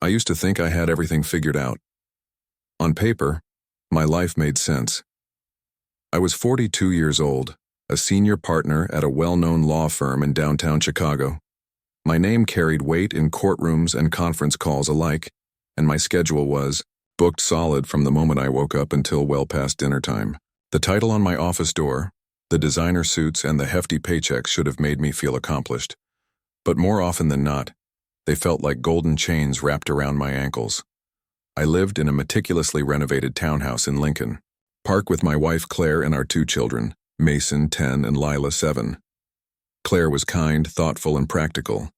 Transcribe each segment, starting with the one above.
I used to think I had everything figured out. On paper, my life made sense. I was 42 years old, a senior partner at a well-known law firm in downtown Chicago. My name carried weight in courtrooms and conference calls alike, and my schedule was booked solid from the moment I woke up until well past dinner time. The title on my office door, the designer suits, and the hefty paychecks should have made me feel accomplished. But more often than not, they felt like golden chains wrapped around my ankles. I lived in a meticulously renovated townhouse in Lincoln, Park with my wife Claire and our 2 children, Mason, 10, and Lila, 7. Claire was kind, thoughtful, and practical.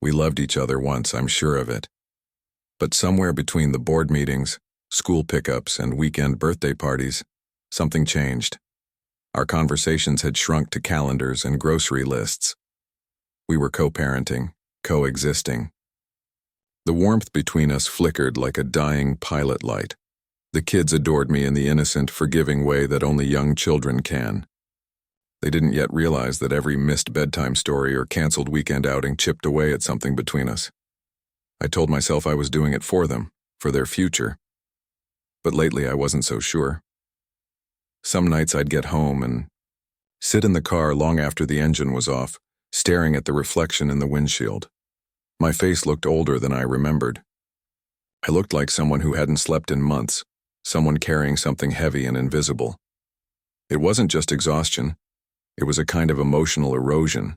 We loved each other once, I'm sure of it. But somewhere between the board meetings, school pickups, and weekend birthday parties, something changed. Our conversations had shrunk to calendars and grocery lists. We were co-parenting, coexisting. The warmth between us flickered like a dying pilot light. The kids adored me in the innocent, forgiving way that only young children can. They didn't yet realize that every missed bedtime story or canceled weekend outing chipped away at something between us. I told myself I was doing it for them, for their future. But lately I wasn't so sure. Some nights I'd get home and sit in the car long after the engine was off, staring at the reflection in the windshield. My face looked older than I remembered. I looked like someone who hadn't slept in months, someone carrying something heavy and invisible. It wasn't just exhaustion. It was a kind of emotional erosion.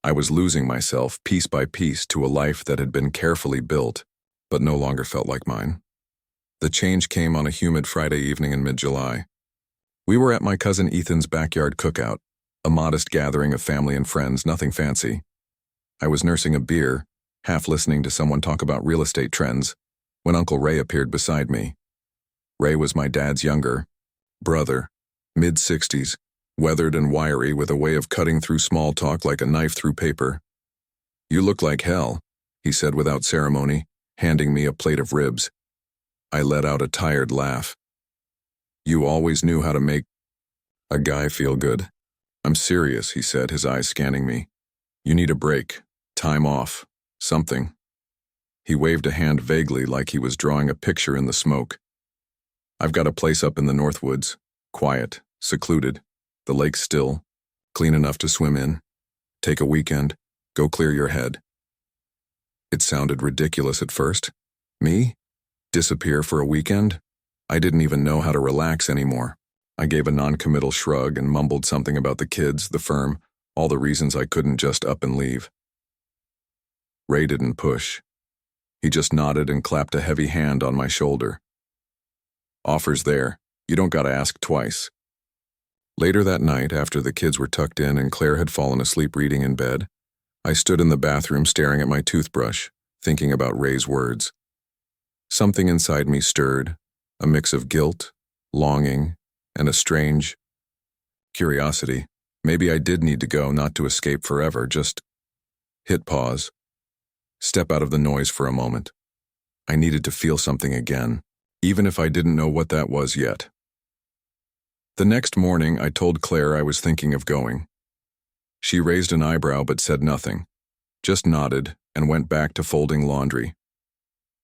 I was losing myself piece by piece to a life that had been carefully built, but no longer felt like mine. The change came on a humid Friday evening in mid-July. We were at my cousin Ethan's backyard cookout, a modest gathering of family and friends, nothing fancy. I was nursing a beer, half listening to someone talk about real estate trends, when Uncle Ray appeared beside me. Ray was my dad's younger brother, mid-60s, weathered and wiry with a way of cutting through small talk like a knife through paper. "You look like hell," he said without ceremony, handing me a plate of ribs. I let out a tired laugh. "You always knew how to make a guy feel good." "I'm serious," he said, his eyes scanning me. "You need a break, time off, something." He waved a hand vaguely like he was drawing a picture in the smoke. "I've got a place up in the Northwoods, quiet, secluded, the lake still, clean enough to swim in. Take a weekend, go clear your head." It sounded ridiculous at first. Me? Disappear for a weekend? I didn't even know how to relax anymore. I gave a non-committal shrug and mumbled something about the kids, the firm, all the reasons I couldn't just up and leave. Ray didn't push. He just nodded and clapped a heavy hand on my shoulder. "Offer's there. You don't gotta ask twice." Later that night, after the kids were tucked in and Claire had fallen asleep reading in bed, I stood in the bathroom staring at my toothbrush, thinking about Ray's words. Something inside me stirred, a mix of guilt, longing, and a strange curiosity. Maybe I did need to go, not to escape forever, just hit pause, step out of the noise for a moment. I needed to feel something again, even if I didn't know what that was yet. The next morning, I told Claire I was thinking of going. She raised an eyebrow but said nothing, just nodded and went back to folding laundry.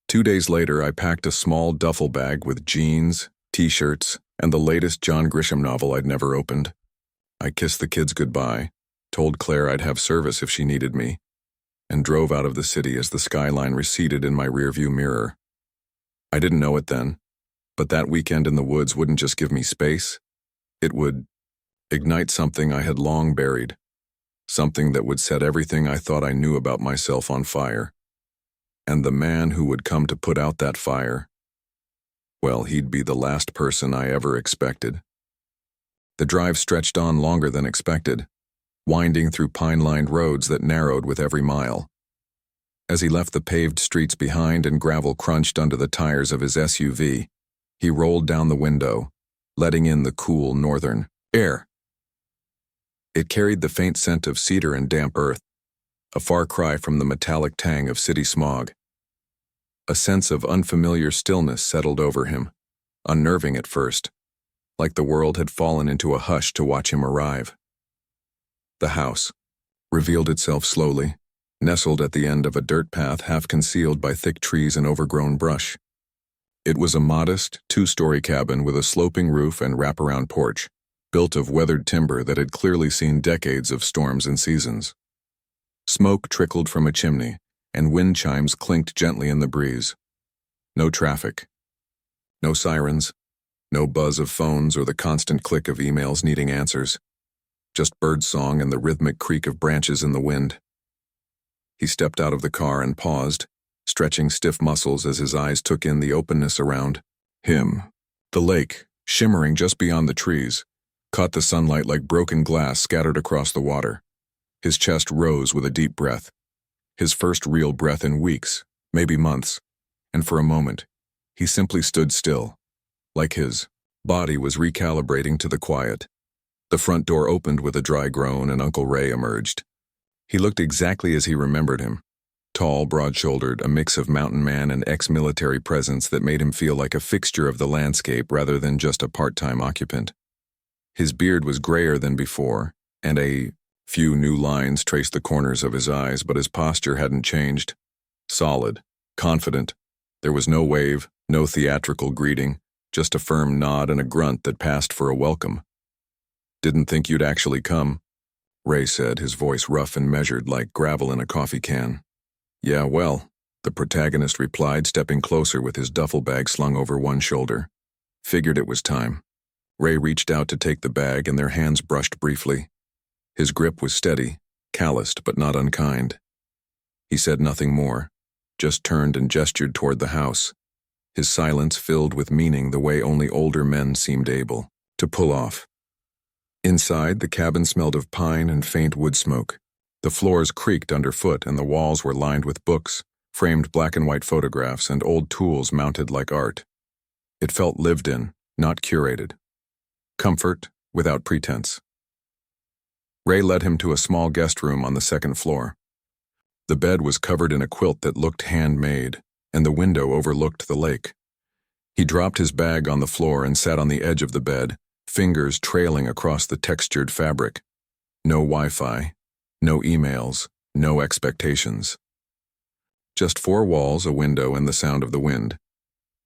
2 days later, I packed a small duffel bag with jeans, t-shirts, and the latest John Grisham novel I'd never opened. I kissed the kids goodbye, told Claire I'd have service if she needed me, and drove out of the city as the skyline receded in my rearview mirror. I didn't know it then, but that weekend in the woods wouldn't just give me space. It would ignite something I had long buried, something that would set everything I thought I knew about myself on fire. And the man who would come to put out that fire, well, he'd be the last person I ever expected. The drive stretched on longer than expected, winding through pine-lined roads that narrowed with every mile. As he left the paved streets behind and gravel crunched under the tires of his SUV, he rolled down the window, letting in the cool northern air. It carried the faint scent of cedar and damp earth, a far cry from the metallic tang of city smog. A sense of unfamiliar stillness settled over him, unnerving at first, like the world had fallen into a hush to watch him arrive. The house revealed itself slowly, nestled at the end of a dirt path half concealed by thick trees and overgrown brush. It was a modest, two-story cabin with a sloping roof and wraparound porch, built of weathered timber that had clearly seen decades of storms and seasons. Smoke trickled from a chimney, and wind chimes clinked gently in the breeze. No traffic. No sirens. No buzz of phones or the constant click of emails needing answers. Just birdsong and the rhythmic creak of branches in the wind. He stepped out of the car and paused, stretching stiff muscles as his eyes took in the openness around him. The lake, shimmering just beyond the trees, caught the sunlight like broken glass scattered across the water. His chest rose with a deep breath. His first real breath in weeks, maybe months, and for a moment, he simply stood still, like his body was recalibrating to the quiet. The front door opened with a dry groan and Uncle Ray emerged. He looked exactly as he remembered him. Tall, broad-shouldered, a mix of mountain man and ex-military presence that made him feel like a fixture of the landscape rather than just a part-time occupant. His beard was grayer than before, and a few new lines traced the corners of his eyes, but his posture hadn't changed. Solid, confident. There was no wave, no theatrical greeting, just a firm nod and a grunt that passed for a welcome. "Didn't think you'd actually come," Ray said, his voice rough and measured like gravel in a coffee can. "Yeah, well," the protagonist replied, stepping closer with his duffel bag slung over one shoulder. "Figured it was time." Ray reached out to take the bag and their hands brushed briefly. His grip was steady, calloused but not unkind. He said nothing more, just turned and gestured toward the house, his silence filled with meaning the way only older men seemed able to pull off. Inside, the cabin smelled of pine and faint wood smoke. The floors creaked underfoot and the walls were lined with books, framed black and white photographs, and old tools mounted like art. It felt lived in, not curated. Comfort without pretense. Ray led him to a small guest room on the second floor. The bed was covered in a quilt that looked handmade, and the window overlooked the lake. He dropped his bag on the floor and sat on the edge of the bed, fingers trailing across the textured fabric. No Wi-Fi, no emails, no expectations. Just four walls, a window, and the sound of the wind.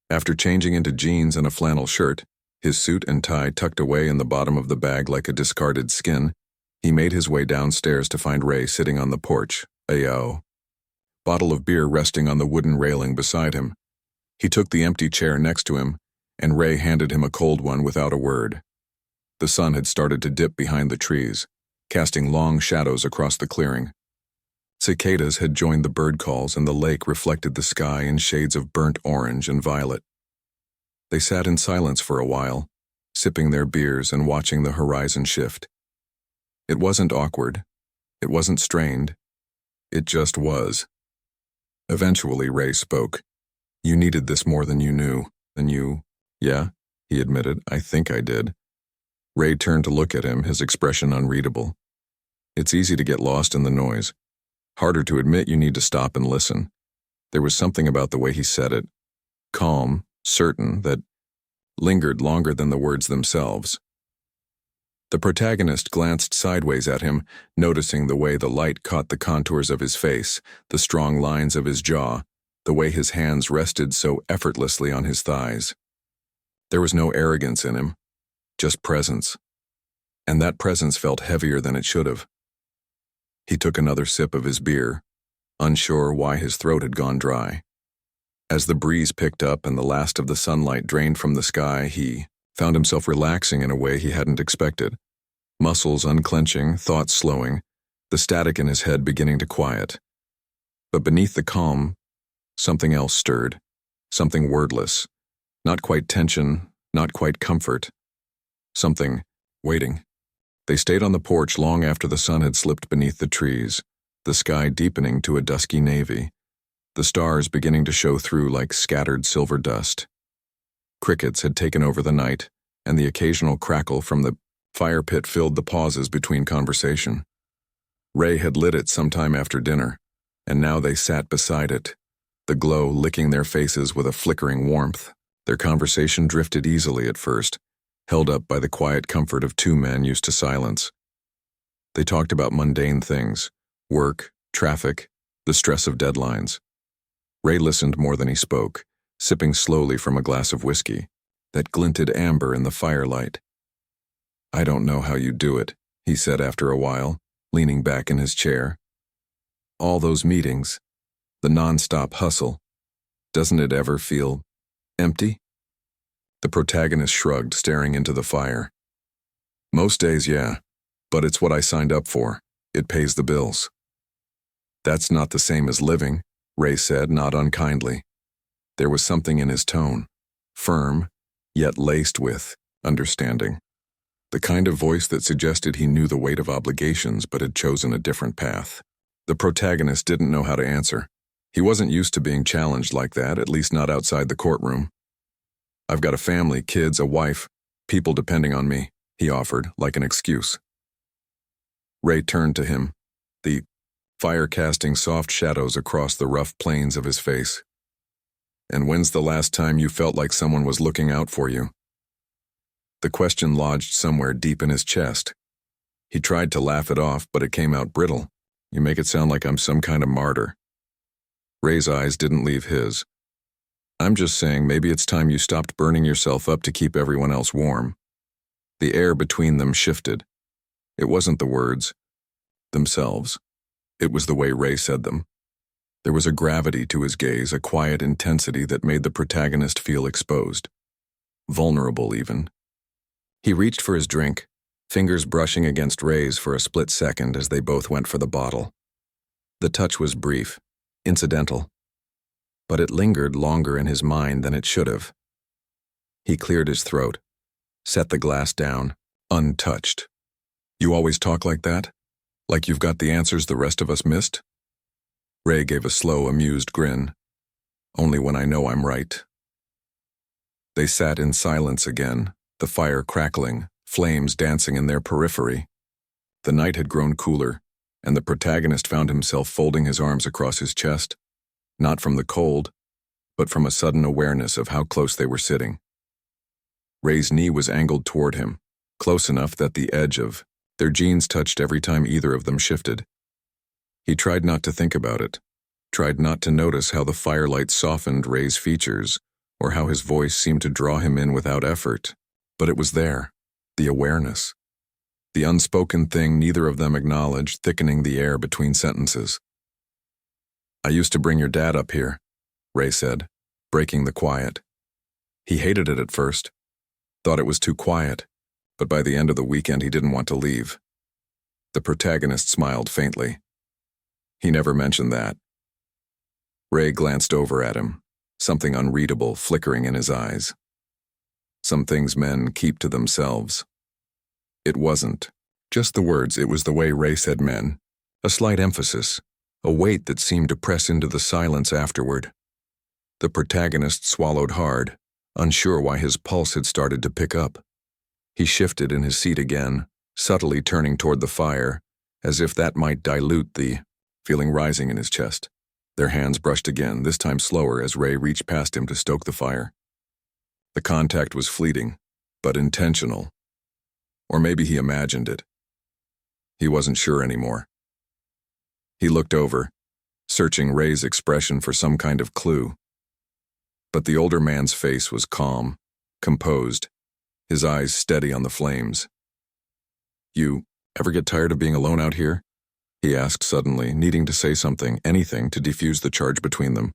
After changing into jeans and a flannel shirt, his suit and tie tucked away in the bottom of the bag like a discarded skin, he made his way downstairs to find Ray sitting on the porch, a bottle of beer resting on the wooden railing beside him. He took the empty chair next to him, and Ray handed him a cold one without a word. The sun had started to dip behind the trees, casting long shadows across the clearing. Cicadas had joined the bird calls, and the lake reflected the sky in shades of burnt orange and violet. They sat in silence for a while, sipping their beers and watching the horizon shift. It wasn't awkward. It wasn't strained. It just was. Eventually, Ray spoke. "You needed this more than you knew. Yeah," he admitted. "I think I did." Ray turned to look at him, his expression unreadable. It's easy to get lost in the noise. Harder to admit you need to stop and listen. There was something about the way he said it, calm, certain, that lingered longer than the words themselves. The protagonist glanced sideways at him, noticing the way the light caught the contours of his face, the strong lines of his jaw, the way his hands rested so effortlessly on his thighs. There was no arrogance in him, just presence. And that presence felt heavier than it should have. He took another sip of his beer, unsure why his throat had gone dry. As the breeze picked up and the last of the sunlight drained from the sky, he found himself relaxing in a way he hadn't expected. Muscles unclenching, thoughts slowing, the static in his head beginning to quiet. But beneath the calm, something else stirred, something wordless. Not quite tension, not quite comfort. Something waiting. They stayed on the porch long after the sun had slipped beneath the trees, the sky deepening to a dusky navy, the stars beginning to show through like scattered silver dust. Crickets had taken over the night, and the occasional crackle from the fire pit filled the pauses between conversation. Ray had lit it sometime after dinner, and now they sat beside it, the glow licking their faces with a flickering warmth. Their conversation drifted easily at first, held up by the quiet comfort of two men used to silence. They talked about mundane things, work, traffic, The stress of deadlines. Ray listened more than he spoke, sipping slowly from a glass of whiskey that glinted amber in the firelight. "I don't know how you do it," he said after a while, leaning back in his chair. "All those meetings, the non-stop hustle, doesn't it ever feel empty?" The protagonist shrugged, staring into the fire. "Most days, yeah, but it's what I signed up for. It pays the bills." "That's not the same as living," Ray said, not unkindly. There was something in his tone, firm, yet laced with understanding. The kind of voice that suggested he knew the weight of obligations but had chosen a different path. The protagonist didn't know how to answer. He wasn't used to being challenged like that, at least not outside the courtroom. "I've got a family, kids, a wife, people depending on me," he offered, like an excuse. Ray turned to him, the fire casting soft shadows across the rough planes of his face. "And when's the last time you felt like someone was looking out for you?" The question lodged somewhere deep in his chest. He tried to laugh it off, but it came out brittle. "You make it sound like I'm some kind of martyr." Ray's eyes didn't leave his. "I'm just saying maybe it's time you stopped burning yourself up to keep everyone else warm." The air between them shifted. It wasn't the words themselves. It was the way Ray said them. There was a gravity to his gaze, a quiet intensity that made the protagonist feel exposed. Vulnerable, even. He reached for his drink, fingers brushing against Ray's for a split second as they both went for the bottle. The touch was brief, incidental, but it lingered longer in his mind than it should have. He cleared his throat, set the glass down, untouched. "You always talk like that? Like you've got the answers the rest of us missed?" Ray gave a slow, amused grin. "Only when I know I'm right." They sat in silence again, the fire crackling, flames dancing in their periphery. The night had grown cooler, and the protagonist found himself folding his arms across his chest, not from the cold, but from a sudden awareness of how close they were sitting. Ray's knee was angled toward him, close enough that the edge of their jeans touched every time either of them shifted. He tried not to think about it, tried not to notice how the firelight softened Ray's features, or how his voice seemed to draw him in without effort. But it was there, the awareness. The unspoken thing neither of them acknowledged, thickening the air between sentences. "I used to bring your dad up here," Ray said, breaking the quiet. He hated it at first, thought it was too quiet, but by the end of the weekend he didn't want to leave. The protagonist smiled faintly. "He never mentioned that." Ray glanced over at him, something unreadable flickering in his eyes. Some things men keep to themselves. It wasn't just the words, it was the way Ray said men, a slight emphasis, a weight that seemed to press into the silence afterward. The protagonist swallowed hard, unsure why his pulse had started to pick up. He shifted in his seat again, subtly turning toward the fire, as if that might dilute the feeling rising in his chest. Their hands brushed again, this time slower as Ray reached past him to stoke the fire. The contact was fleeting, but intentional. Or maybe he imagined it. He wasn't sure anymore. He looked over, searching Ray's expression for some kind of clue. But the older man's face was calm, composed, his eyes steady on the flames. "You ever get tired of being alone out here?" he asked suddenly, needing to say something, anything to defuse the charge between them.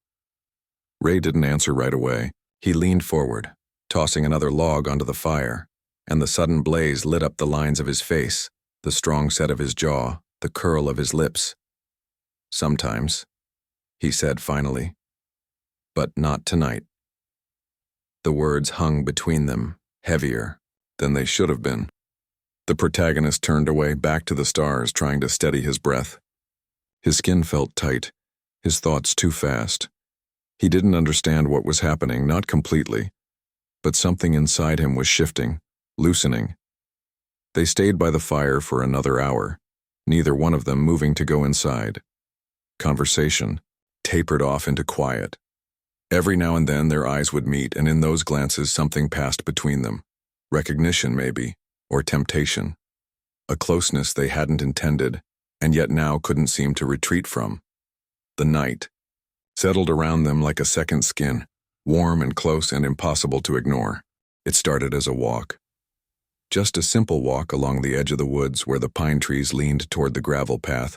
Ray didn't answer right away. He leaned forward, tossing another log onto the fire, and the sudden blaze lit up the lines of his face, the strong set of his jaw, the curl of his lips. "Sometimes," he said finally, "but not tonight." The words hung between them, heavier than they should have been. The protagonist turned away, back to the stars, trying to steady his breath. His skin felt tight, his thoughts too fast. He didn't understand what was happening, not completely, but something inside him was shifting, loosening. They stayed by the fire for another hour, neither one of them moving to go inside. Conversation tapered off into quiet. Every now and then their eyes would meet, and in those glances something passed between them. Recognition, maybe, or temptation. A closeness they hadn't intended, and yet now couldn't seem to retreat from. The night settled around them like a second skin, warm and close and impossible to ignore. It started as a walk. Just a simple walk along the edge of the woods where the pine trees leaned toward the gravel path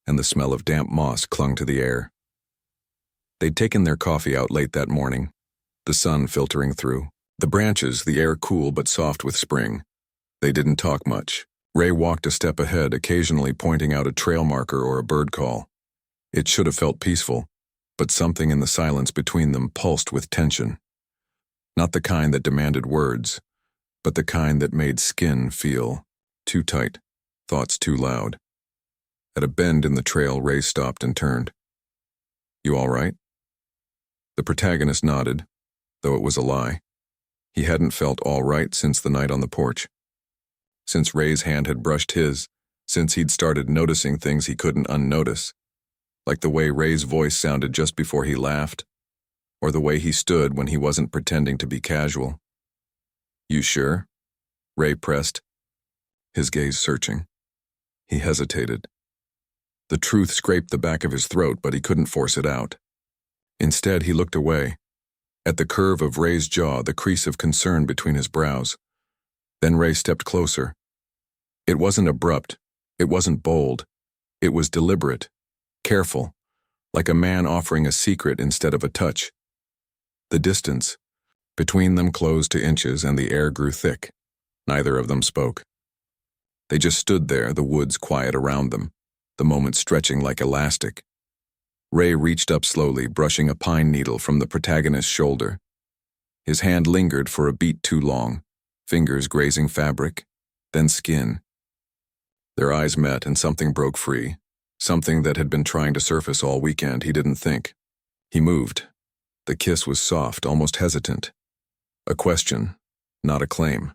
and the smell of damp moss clung to the air. They'd taken their coffee out late that morning, the sun filtering through. The branches, the air cool but soft with spring. They didn't talk much. Ray walked a step ahead, occasionally pointing out a trail marker or a bird call. It should have felt peaceful, but something in the silence between them pulsed with tension. Not the kind that demanded words, but the kind that made skin feel too tight, thoughts too loud. At a bend in the trail, Ray stopped and turned. "You all right?" The protagonist nodded, though it was a lie. He hadn't felt all right since the night on the porch. Since Ray's hand had brushed his, since he'd started noticing things he couldn't unnotice, like the way Ray's voice sounded just before he laughed, or the way he stood when he wasn't pretending to be casual. "You sure?" Ray pressed, his gaze searching. He hesitated. The truth scraped the back of his throat, but he couldn't force it out. Instead, he looked away, at the curve of Ray's jaw, the crease of concern between his brows. Then Ray stepped closer. It wasn't abrupt, it wasn't bold, it was deliberate, careful, like a man offering a secret instead of a touch. The distance between them closed to inches and the air grew thick. Neither of them spoke. They just stood there, the woods quiet around them, the moment stretching like elastic. Ray reached up slowly, brushing a pine needle from the protagonist's shoulder. His hand lingered for a beat too long, fingers grazing fabric, then skin. Their eyes met and something broke free, something that had been trying to surface all weekend. He didn't think. He moved. The kiss was soft, almost hesitant. A question, not a claim.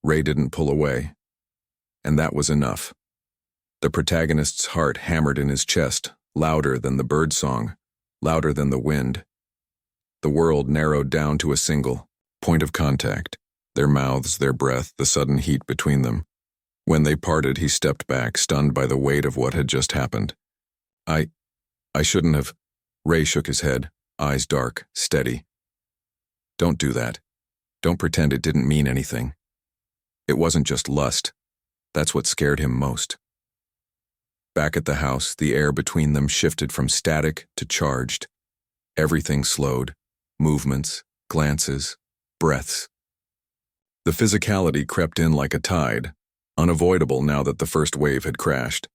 Ray didn't pull away, and that was enough. The protagonist's heart hammered in his chest, louder than the bird song, louder than the wind. The world narrowed down to a single point of contact, their mouths, their breath, the sudden heat between them. When they parted, he stepped back, stunned by the weight of what had just happened. I shouldn't have." Ray shook his head, eyes dark, steady. "Don't do that. Don't pretend it didn't mean anything. It wasn't just lust. That's what scared him most." Back at the house, the air between them shifted from static to charged. Everything slowed. Movements, glances, breaths. The physicality crept in like a tide, unavoidable now that the first wave had crashed.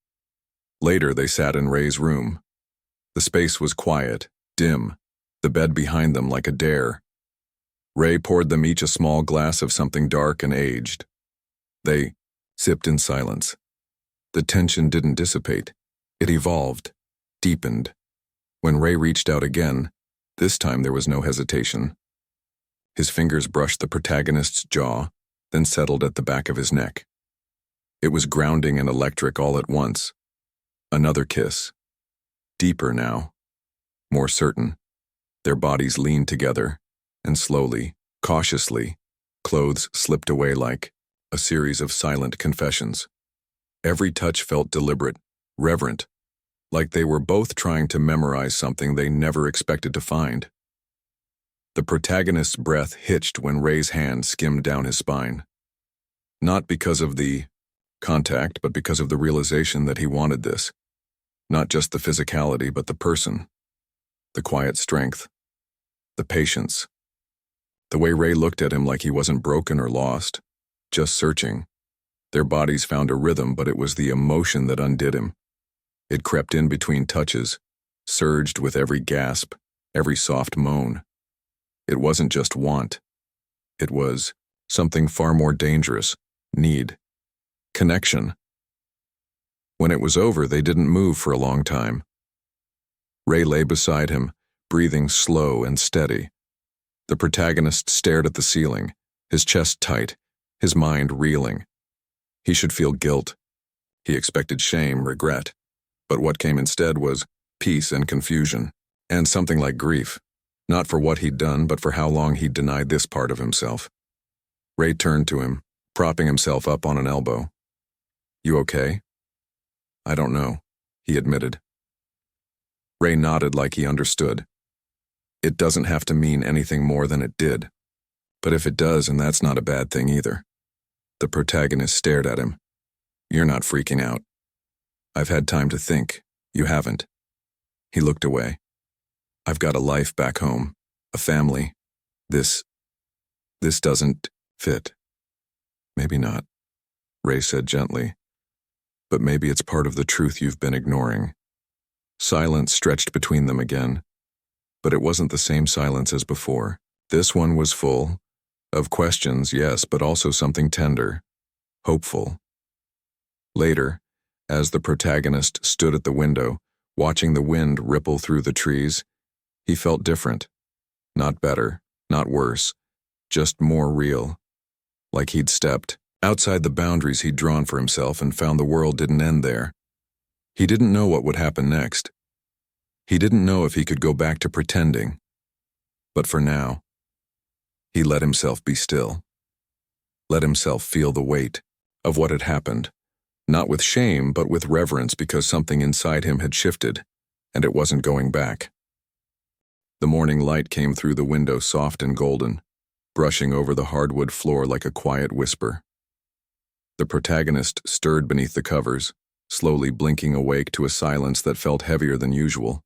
Later, they sat in Ray's room. The space was quiet, dim, the bed behind them like a dare. Ray poured them each a small glass of something dark and aged. They sipped in silence. The tension didn't dissipate. It evolved, deepened. When Ray reached out again, this time there was no hesitation. His fingers brushed the protagonist's jaw, then settled at the back of his neck. It was grounding and electric all at once. Another kiss. Deeper now. More certain. Their bodies leaned together, and slowly, cautiously, clothes slipped away like a series of silent confessions. Every touch felt deliberate, reverent, like they were both trying to memorize something they never expected to find. The protagonist's breath hitched when Ray's hand skimmed down his spine. Not because of the contact, but because of the realization that he wanted this. Not just the physicality, but the person. The quiet strength. The patience. The way Ray looked at him like he wasn't broken or lost, just searching. Their bodies found a rhythm, but it was the emotion that undid him. It crept in between touches, surged with every gasp, every soft moan. It wasn't just want. It was something far more dangerous, need, connection. When it was over, they didn't move for a long time. Ray lay beside him, breathing slow and steady. The protagonist stared at the ceiling, his chest tight, his mind reeling. He should feel guilt. He expected shame, regret. But what came instead was peace and confusion, and something like grief, not for what he'd done, but for how long he'd denied this part of himself. Ray turned to him, propping himself up on an elbow. "You okay?" "I don't know," he admitted. Ray nodded like he understood. It doesn't have to mean anything more than it did. But if it does, and that's not a bad thing either. The protagonist stared at him. You're not freaking out. I've had time to think. You haven't. He looked away. I've got a life back home, a family. This doesn't fit. Maybe not, Ray said gently. But maybe it's part of the truth you've been ignoring. Silence stretched between them again. But it wasn't the same silence as before. This one was full of questions, yes, but also something tender, hopeful. Later, as the protagonist stood at the window, watching the wind ripple through the trees, he felt different. Not better, not worse, just more real. Like he'd stepped outside the boundaries he'd drawn for himself and found the world didn't end there. He didn't know what would happen next. He didn't know if he could go back to pretending. But for now, he let himself be still. Let himself feel the weight of what had happened. Not with shame, but with reverence, because something inside him had shifted, and it wasn't going back. The morning light came through the window soft and golden, brushing over the hardwood floor like a quiet whisper. The protagonist stirred beneath the covers, slowly blinking awake to a silence that felt heavier than usual.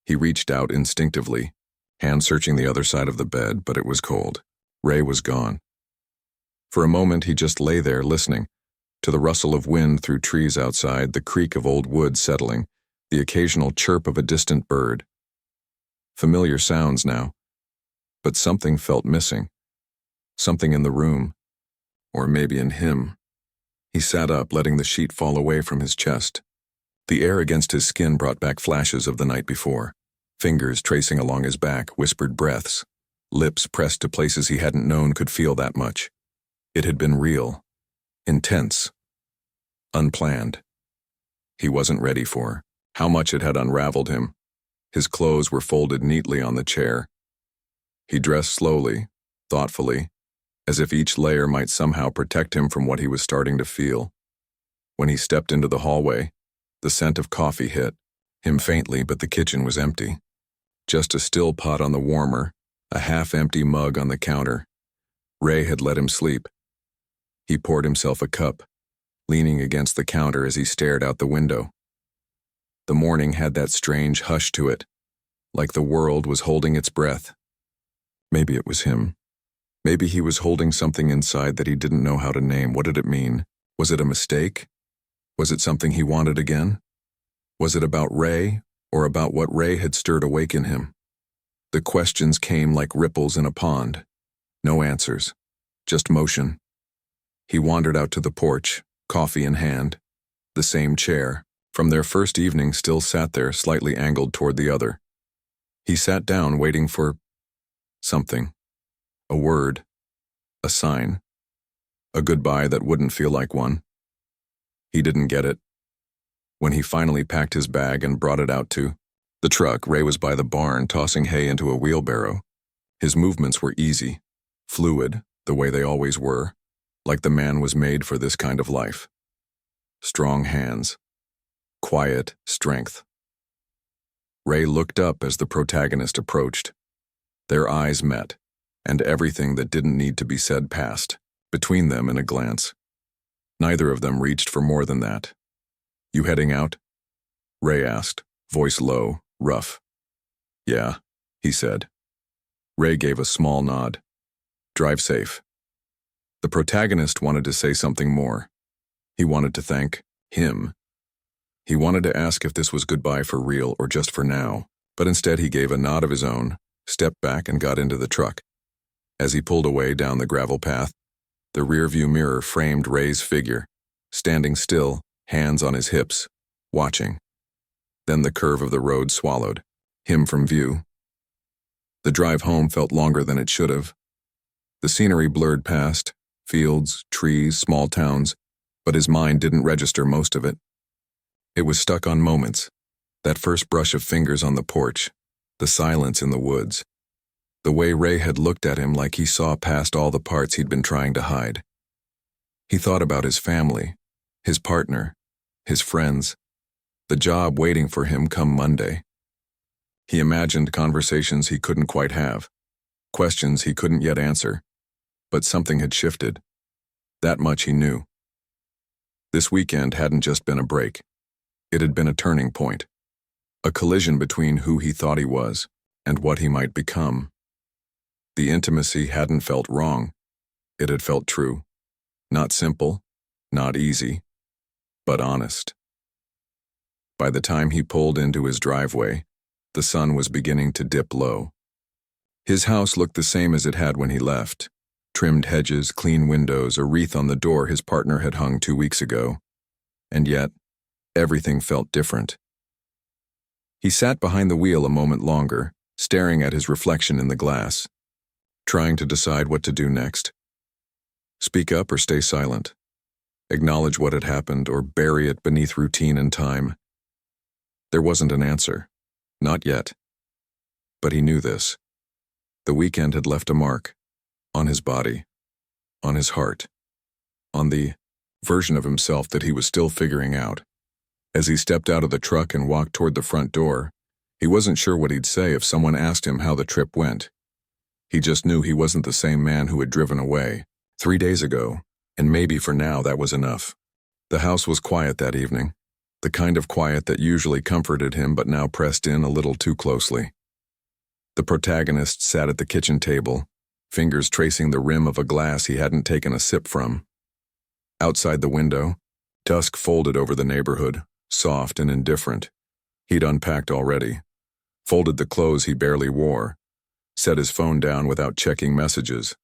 He reached out instinctively, hand searching the other side of the bed, but it was cold. Ray was gone. For a moment he just lay there listening, to the rustle of wind through trees outside, the creak of old wood settling, the occasional chirp of a distant bird. Familiar sounds now, but something felt missing. Something in the room, or maybe in him. He sat up, letting the sheet fall away from his chest. The air against his skin brought back flashes of the night before. Fingers tracing along his back, whispered breaths. Lips pressed to places he hadn't known could feel that much. It had been real. Intense. Unplanned. He wasn't ready for how much it had unraveled him. His clothes were folded neatly on the chair. He dressed slowly, thoughtfully, as if each layer might somehow protect him from what he was starting to feel. When he stepped into the hallway, the scent of coffee hit him faintly, but the kitchen was empty. Just a still pot on the warmer, a half-empty mug on the counter. Ray had let him sleep. He poured himself a cup, leaning against the counter as he stared out the window. The morning had that strange hush to it, like the world was holding its breath. Maybe it was him. Maybe he was holding something inside that he didn't know how to name. What did it mean? Was it a mistake? Was it something he wanted again? Was it about Ray, or about what Ray had stirred awake in him? The questions came like ripples in a pond. No answers, just motion. He wandered out to the porch, coffee in hand. The same chair, from their first evening, still sat there, slightly angled toward the other. He sat down, waiting for something. A word. A sign. A goodbye that wouldn't feel like one. He didn't get it. When he finally packed his bag and brought it out to the truck, Ray was by the barn, tossing hay into a wheelbarrow. His movements were easy, fluid, the way they always were, like the man was made for this kind of life. Strong hands. Quiet strength. Ray looked up as the protagonist approached. Their eyes met, and everything that didn't need to be said passed between them in a glance. Neither of them reached for more than that. You heading out? Ray asked, voice low, rough. Yeah, he said. Ray gave a small nod. Drive safe. The protagonist wanted to say something more. He wanted to thank him. He wanted to ask if this was goodbye for real or just for now, but instead he gave a nod of his own, stepped back and got into the truck. As he pulled away down the gravel path, the rearview mirror framed Ray's figure, standing still, hands on his hips, watching. Then the curve of the road swallowed him from view. The drive home felt longer than it should have. The scenery blurred past, fields, trees, small towns, but his mind didn't register most of it. It was stuck on moments, that first brush of fingers on the porch, the silence in the woods, the way Ray had looked at him like he saw past all the parts he'd been trying to hide. He thought about his family, his partner, his friends, the job waiting for him come Monday. He imagined conversations he couldn't quite have, questions he couldn't yet answer, but something had shifted. That much he knew. This weekend hadn't just been a break. It had been a turning point. A collision between who he thought he was and what he might become. The intimacy hadn't felt wrong. It had felt true. Not simple, not easy, but honest. By the time he pulled into his driveway, the sun was beginning to dip low. His house looked the same as it had when he left. Trimmed hedges, clean windows, a wreath on the door his partner had hung 2 weeks ago. And yet, everything felt different. He sat behind the wheel a moment longer, staring at his reflection in the glass, trying to decide what to do next. Speak up or stay silent. Acknowledge what had happened or bury it beneath routine and time. There wasn't an answer. Not yet. But he knew this. The weekend had left a mark. On his body. On his heart. On the version of himself that he was still figuring out. As he stepped out of the truck and walked toward the front door, he wasn't sure what he'd say if someone asked him how the trip went. He just knew he wasn't the same man who had driven away 3 days ago, and maybe for now that was enough. The house was quiet that evening, the kind of quiet that usually comforted him but now pressed in a little too closely. The protagonist sat at the kitchen table, fingers tracing the rim of a glass he hadn't taken a sip from. Outside the window, dusk folded over the neighborhood, soft and indifferent. He'd unpacked already, folded the clothes he barely wore, set his phone down without checking messages.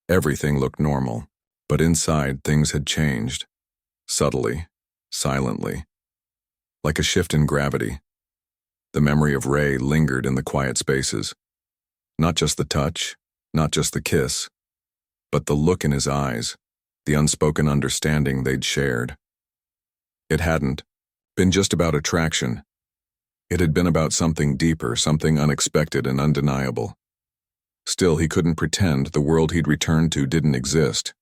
Everything looked normal, but inside things had changed. Subtly, silently. Like a shift in gravity. The memory of Ray lingered in the quiet spaces. Not just the touch, not just the kiss, but the look in his eyes, the unspoken understanding they'd shared. It hadn't been just about attraction. It had been about something deeper, something unexpected and undeniable. Still, he couldn't pretend the world he'd returned to didn't exist.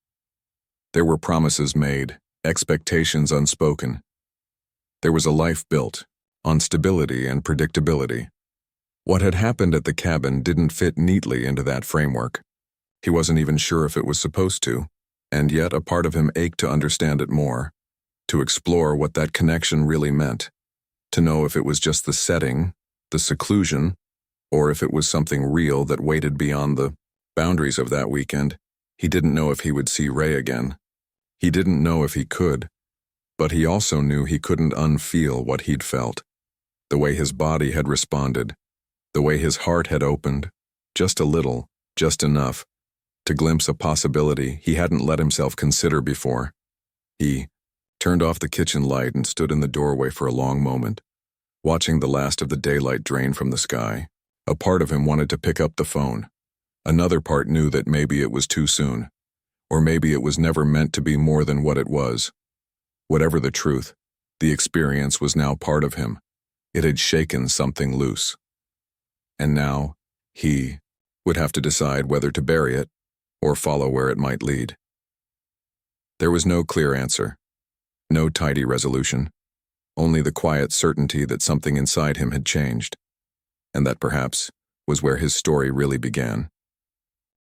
There were promises made, expectations unspoken. There was a life built on stability and predictability. What had happened at the cabin didn't fit neatly into that framework. He wasn't even sure if it was supposed to, and yet a part of him ached to understand it more, to explore what that connection really meant, to know if it was just the setting, the seclusion, or if it was something real that waited beyond the boundaries of that weekend. He didn't know if he would see Ray again. He didn't know if he could, but he also knew he couldn't unfeel what he'd felt, the way his body had responded, the way his heart had opened, just a little, just enough, to glimpse a possibility he hadn't let himself consider before. He turned off the kitchen light and stood in the doorway for a long moment, watching the last of the daylight drain from the sky. A part of him wanted to pick up the phone. Another part knew that maybe it was too soon, or maybe it was never meant to be more than what it was. Whatever the truth, the experience was now part of him. It had shaken something loose. And now, he would have to decide whether to bury it or follow where it might lead. There was no clear answer, no tidy resolution, only the quiet certainty that something inside him had changed, and that perhaps was where his story really began.